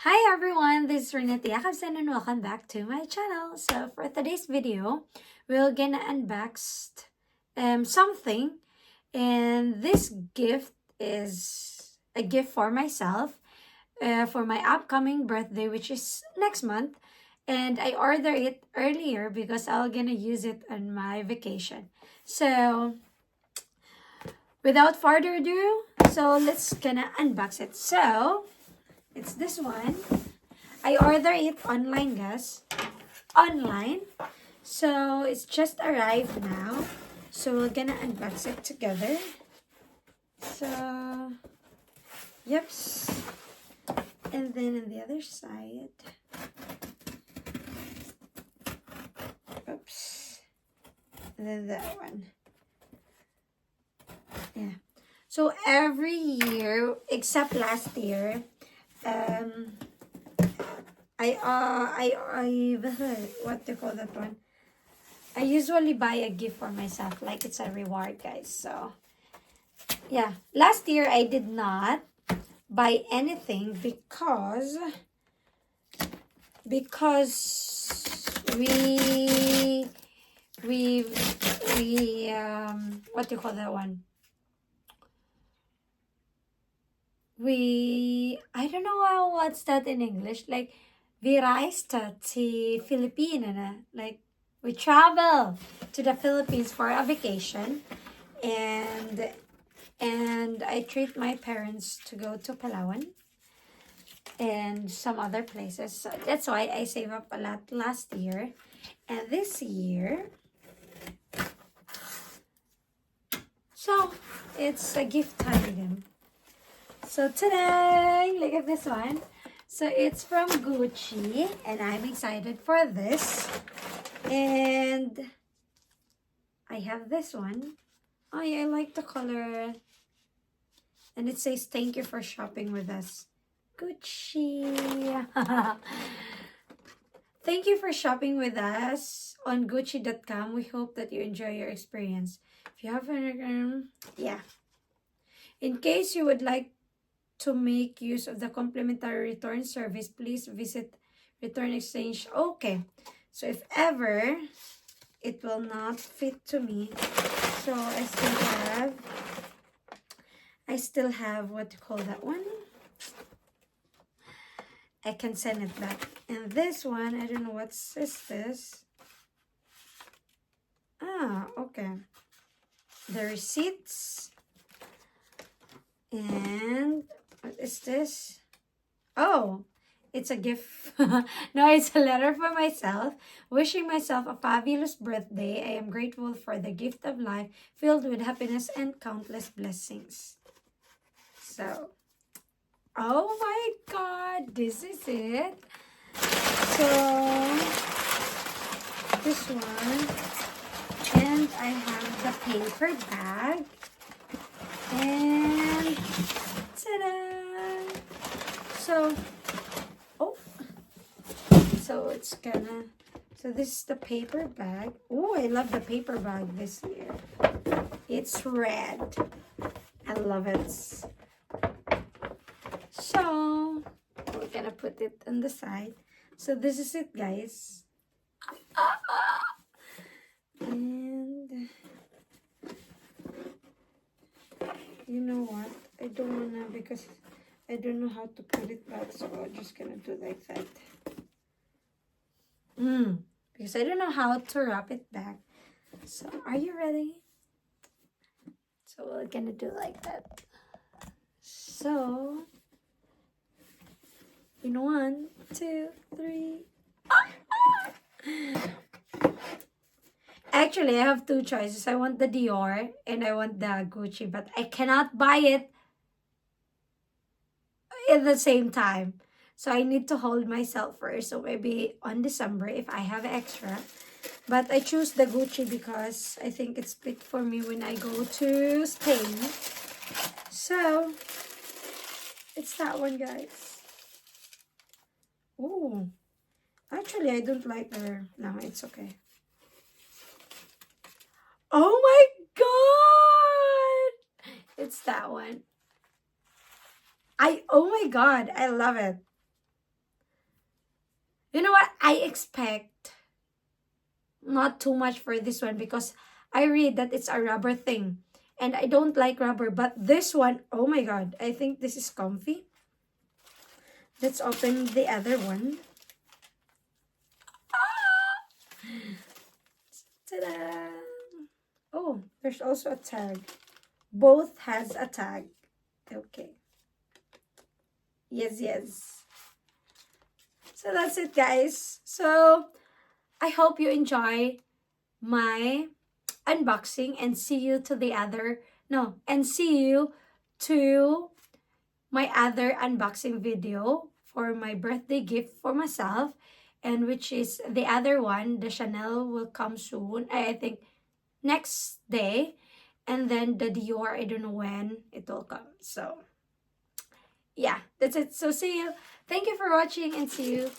Hi everyone, this is Renate Jakobsen and welcome back to my channel. So for today's video, we're gonna unbox something, and this gift is a gift for myself for my upcoming birthday, which is next month. And I ordered it earlier because I'm gonna use it on my vacation. So without further ado, so let's gonna unbox it. So it's this one. I ordered it online, guys. Online. So it's just arrived now. So we're gonna unbox it together. So, yep. And then on the other side. Oops. And then that one. Yeah. So every year, except last year, what do you call that one? I usually buy a gift for myself, like it's a reward, guys. So yeah, last year I did not buy anything because we what do you call that one? I don't know what's that in English. Like we reised to Philippines, like we travel to the Philippines for a vacation, and I treat my parents to go to Palawan and some other places. So that's why I save up a lot last year, and this year, so it's a gift time. So today, look at this one. So it's from Gucci, and I'm excited for this. And I have this one. Oh yeah, I like the color. And it says, thank you for shopping with us. Gucci. Thank you for shopping with us on Gucci.com. We hope that you enjoy your experience. If you have an yeah. In case you would like to make use of the complimentary return service, please visit Return Exchange. Okay. So if ever it will not fit to me, so I still have what to call that one. I can send it back. And this one, I don't know what is this. Ah, okay. The receipts. And what is this? Oh, it's a gift. No, it's a letter for myself. Wishing myself a fabulous birthday. I am grateful for the gift of life filled with happiness and countless blessings. So, oh my God, this is it. So, this one. And I have the paper bag. And ta-da! So, oh, so it's gonna, so this is the paper bag. Oh, I love the paper bag this year. It's red. I love it. So, we're gonna put it on the side. So this is it, guys. And you know what? I don't wanna, because I don't know how to put it back, so I'm just gonna do like that. Because I don't know how to wrap it back. So, are you ready? So, we're gonna do like that. So, in 1, 2, 3. Actually, I have two choices. I want the Dior and I want the Gucci, but I cannot buy it at the same time. So I need to hold myself first. So maybe on December if I have extra. But I choose the Gucci because I think it's fit for me when I go to Spain. So it's that one, guys. Oh, actually I don't like her. No, it's okay. Oh my God! It's that one. Oh my God, I love it. You know what? I expect not too much for this one because I read that it's a rubber thing. And I don't like rubber. But this one, oh my god. I think this is comfy. Let's open the other one. Ta-da! Oh, there's also a tag. Both has a tag. Okay. Yes, yes. So that's it, guys. So I hope you enjoy my unboxing and see you to the other, no, and see you to my other unboxing video for my birthday gift for myself, and which is the other one, the Chanel will come soon. I think next day, and then the Dior, I don't know when it will come. So yeah, that's it. So see you. Thank you for watching and see you.